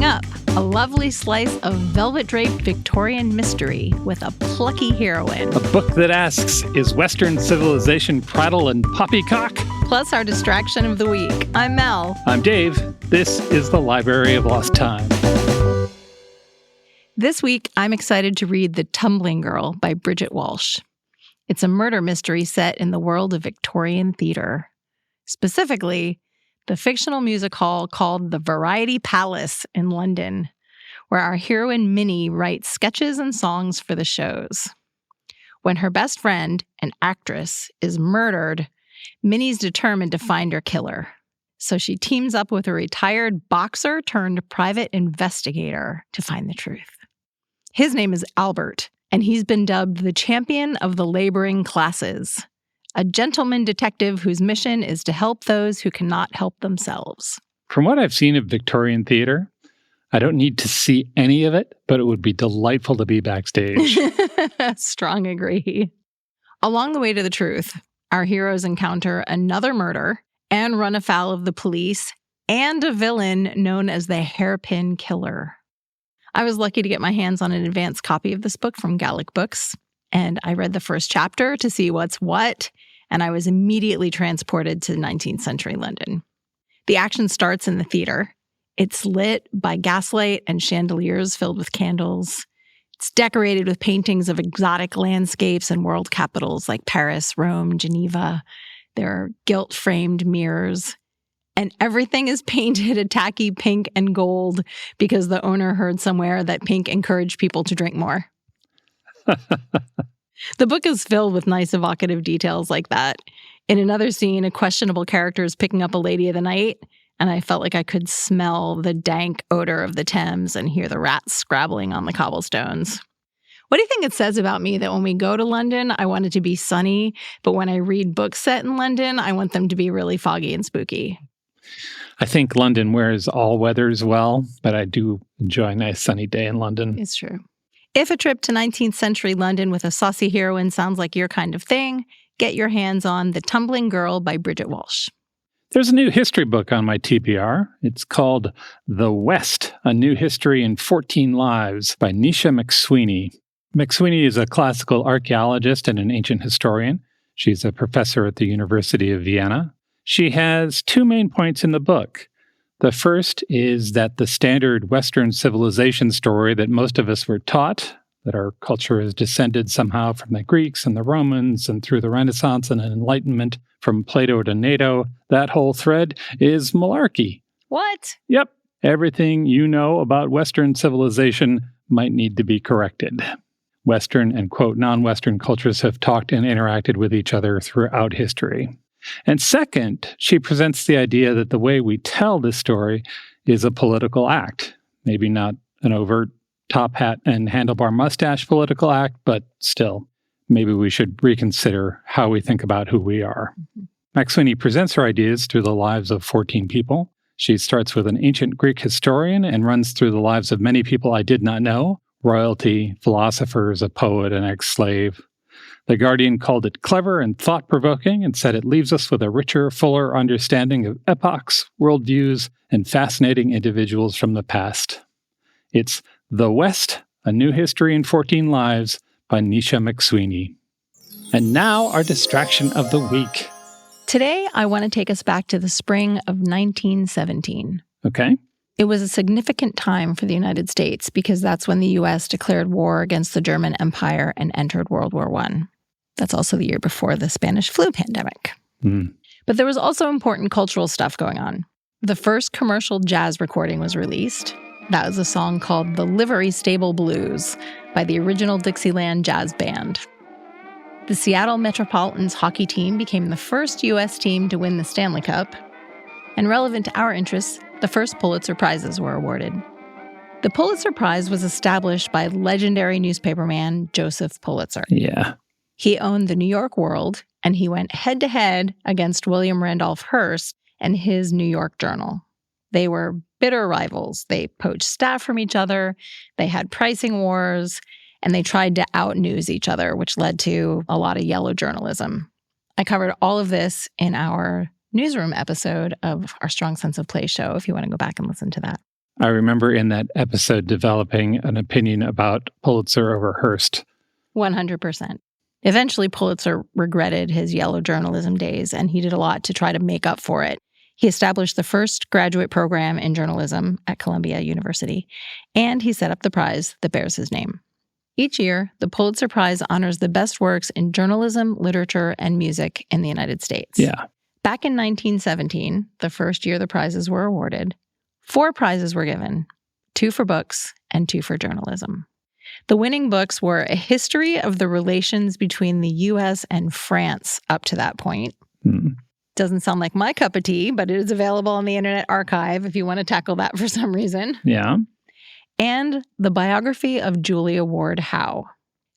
up, a lovely slice of velvet-draped Victorian mystery with a plucky heroine. A book that asks, is Western civilization prattle and poppycock? Plus our distraction of the week. I'm Mel. I'm Dave. This is the Library of Lost Time. This week, I'm excited to read The Tumbling Girl by Bridget Walsh. It's a murder mystery set in the world of Victorian theater. Specifically, the fictional music hall called the Variety Palace in London, where our heroine Minnie writes sketches and songs for the shows. When her best friend, an actress, is murdered, Minnie's determined to find her killer. So she teams up with a retired boxer turned private investigator to find the truth. His name is Albert, and he's been dubbed the champion of the laboring classes. A gentleman detective whose mission is to help those who cannot help themselves. From what I've seen of Victorian theater, I don't need to see any of it, but it would be delightful to be backstage. Strong agree. Along the way to the truth, our heroes encounter another murder and run afoul of the police and a villain known as the Hairpin Killer. I was lucky to get my hands on an advanced copy of this book from Gallic Books, and I read the first chapter to see what's what, and I was immediately transported to 19th century London. The action starts in the theater. It's lit by gaslight and chandeliers filled with candles. It's decorated with paintings of exotic landscapes and world capitals like Paris, Rome, Geneva. There are gilt-framed mirrors. And everything is painted a tacky pink and gold because the owner heard somewhere that pink encouraged people to drink more. The book is filled with nice evocative details like that. In another scene, a questionable character is picking up a lady of the night, and I felt like I could smell the dank odor of the Thames and hear the rats scrabbling on the cobblestones. What do you think it says about me that when we go to London, I want it to be sunny, but when I read books set in London, I want them to be really foggy and spooky? I think London wears all weathers well, but I do enjoy a nice sunny day in London. It's true. If a trip to 19th century London with a saucy heroine sounds like your kind of thing, get your hands on The Tumbling Girl by Bridget Walsh. There's a new history book on my TBR. It's called The West, A New History in 14 Lives by Naoíse Mac Sweeney. Mac Sweeney is a classical archaeologist and an ancient historian. She's a professor at the University of Vienna. She has two main points in the book. The first is that the standard Western civilization story that most of us were taught, that our culture has descended somehow from the Greeks and the Romans and through the Renaissance and Enlightenment, from Plato to NATO, that whole thread is malarkey. What? Yep. Everything you know about Western civilization might need to be corrected. Western and, quote, non-Western cultures have talked and interacted with each other throughout history. And second, she presents the idea that the way we tell this story is a political act. Maybe not an overt top hat and handlebar mustache political act, but still, maybe we should reconsider how we think about who we are. Mac Sweeney presents her ideas through the lives of 14 people. She starts with an ancient Greek historian and runs through the lives of many people I did not know, royalty, philosophers, a poet, an ex-slave. The Guardian called it clever and thought-provoking and said it leaves us with a richer, fuller understanding of epochs, worldviews, and fascinating individuals from the past. It's The West, A New History in 14 Lives by Naoíse Mac Sweeney. And now our distraction of the week. Today, I want to take us back to the spring of 1917. Okay. It was a significant time for the United States because that's when the U.S. declared war against the German Empire and entered World War I. That's also the year before the Spanish flu pandemic. But there was also important cultural stuff going on. The first commercial jazz recording was released. That was a song called The Livery Stable Blues by the original Dixieland Jazz Band. The Seattle Metropolitans hockey team became the first U.S. team to win the Stanley Cup. And relevant to our interests, the first Pulitzer Prizes were awarded. The Pulitzer Prize was established by legendary newspaperman Joseph Pulitzer. Yeah. He owned the New York World, and he went head-to-head against William Randolph Hearst and his New York Journal. They were bitter rivals. They poached staff from each other, they had pricing wars, and they tried to out-news each other, which led to a lot of yellow journalism. I covered all of this in our newsroom episode of our Strong Sense of Place show, if you want to go back and listen to that. I remember in that episode developing an opinion about Pulitzer over Hearst. 100%. Eventually, Pulitzer regretted his yellow journalism days, and he did a lot to try to make up for it. He established the first graduate program in journalism at Columbia University, and he set up the prize that bears his name. Each year, the Pulitzer Prize honors the best works in journalism, literature, and music in the United States. Yeah. Back in 1917, the first year the prizes were awarded, 4 prizes were given, 2 for books and 2 for journalism. The winning books were A History of the Relations Between the U.S. and France up to that point. Doesn't sound like my cup of tea, but it is available on the Internet Archive if you want to tackle that for some reason. Yeah. And the biography of Julia Ward Howe.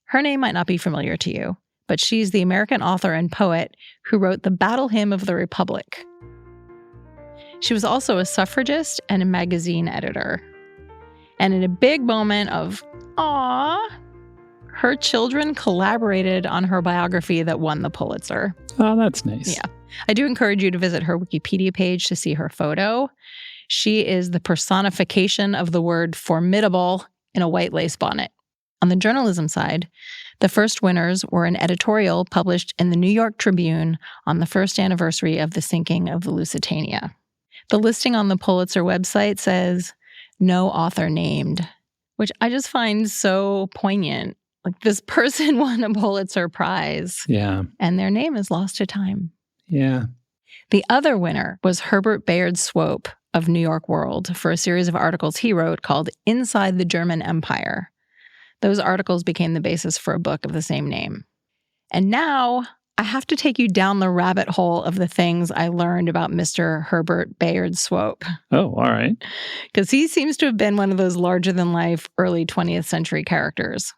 Her name might not be familiar to you, but she's the American author and poet who wrote the Battle Hymn of the Republic. She was also a suffragist and a magazine editor. And in a big moment of, aww, her children collaborated on her biography that won the Pulitzer. Oh, that's nice. Yeah. I do encourage you to visit her Wikipedia page to see her photo. She is the personification of the word formidable in a white lace bonnet. On the journalism side, the first winners were an editorial published in the New York Tribune on the first anniversary of the sinking of the Lusitania. The listing on the Pulitzer website says, "No author named," which I just find so poignant. Like, this person won a Pulitzer Prize. Yeah. And their name is lost to time. Yeah. The other winner was Herbert Bayard Swope of New York World for a series of articles he wrote called Inside the German Empire. Those articles became the basis for a book of the same name. And now I have to take you down the rabbit hole of the things I learned about Mr. Herbert Bayard Swope. Oh, all right. Because he seems to have been one of those larger-than-life early 20th century characters.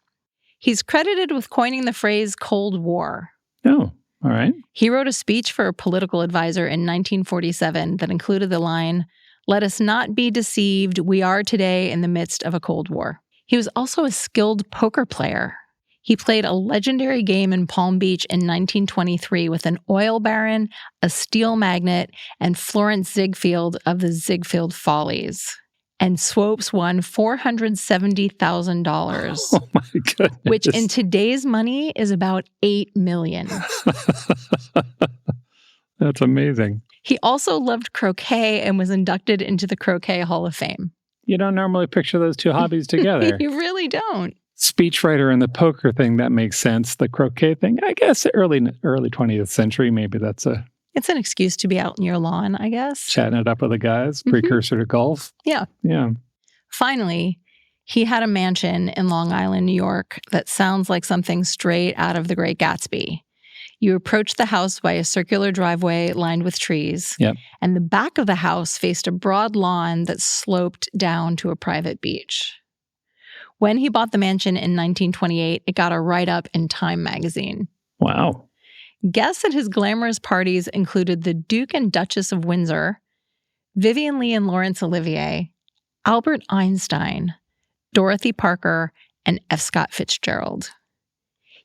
He's credited with coining the phrase Cold War. Oh, all right. He wrote a speech for a political advisor in 1947 that included the line, "Let us not be deceived, we are today in the midst of a Cold War." He was also a skilled poker player. He played a legendary game in Palm Beach in 1923 with an oil baron, a steel magnate, and Florence Ziegfeld of the Ziegfeld Follies. And Swopes won $470,000. Oh, my goodness. Which in today's money is about $8 million. That's amazing. He also loved croquet and was inducted into the Croquet Hall of Fame. You don't normally picture those two hobbies together. You really don't. Speechwriter and the poker thing, that makes sense. The croquet thing, I guess early 20th century, maybe that's It's an excuse to be out in your lawn, I guess. Chatting it up with the guys, precursor to golf. Yeah. Yeah. Finally, he had a mansion in Long Island, New York that sounds like something straight out of The Great Gatsby. You approached the house by a circular driveway lined with trees. Yep. And the back of the house faced a broad lawn that sloped down to a private beach. When he bought the mansion in 1928, it got a write-up in Time magazine. Wow. Guests at his glamorous parties included the Duke and Duchess of Windsor, Vivian Leigh and Laurence Olivier, Albert Einstein, Dorothy Parker, and F. Scott Fitzgerald.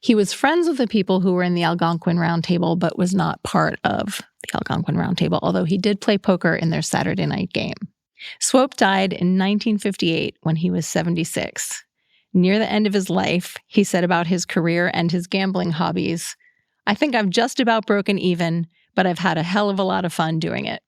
He was friends with the people who were in the Algonquin Round Table, but was not part of the Algonquin Round Table, although he did play poker in their Saturday night game. Swope died in 1958 when he was 76. Near the end of his life, he said about his career and his gambling hobbies, "I think I've just about broken even, but I've had a hell of a lot of fun doing it."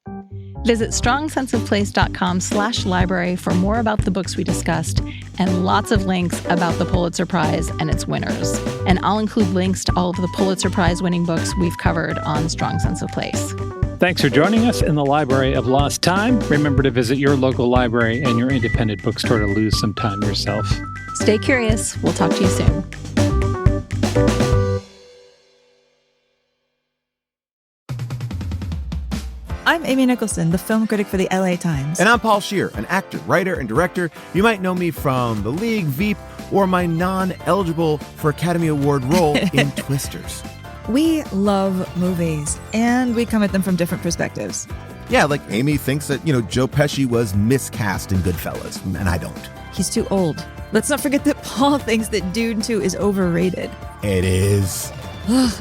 Visit strongsenseofplace.com/library for more about the books we discussed and lots of links about the Pulitzer Prize and its winners. And I'll include links to all of the Pulitzer Prize winning books we've covered on Strong Sense of Place. Thanks for joining us in the Library of Lost Time. Remember to visit your local library and your independent bookstore to lose some time yourself. Stay curious. We'll talk to you soon. I'm Amy Nicholson, the film critic for the LA Times. And I'm Paul Scheer, an actor, writer, and director. You might know me from The League, Veep, or my non-eligible for Academy Award role in Twisters. We love movies, and we come at them from different perspectives. Yeah, like Amy thinks that, Joe Pesci was miscast in Goodfellas, and I don't. He's too old. Let's not forget that Paul thinks that Dune 2 is overrated. It is.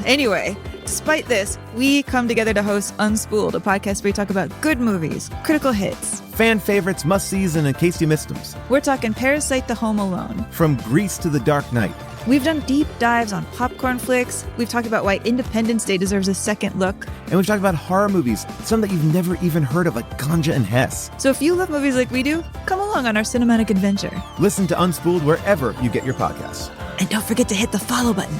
Anyway, Despite this, we come together to host Unspooled, a podcast where we talk about good movies, critical hits, fan favorites, must-sees, and in case you missed them. We're talking Parasite to Home Alone. From Grease to The Dark Knight. We've done deep dives on popcorn flicks. We've talked about why Independence Day deserves a second look. And we've talked about horror movies, some that you've never even heard of, like Ganja and Hess. So if you love movies like we do, come along on our cinematic adventure. Listen to Unspooled wherever you get your podcasts. And don't forget to hit the follow button.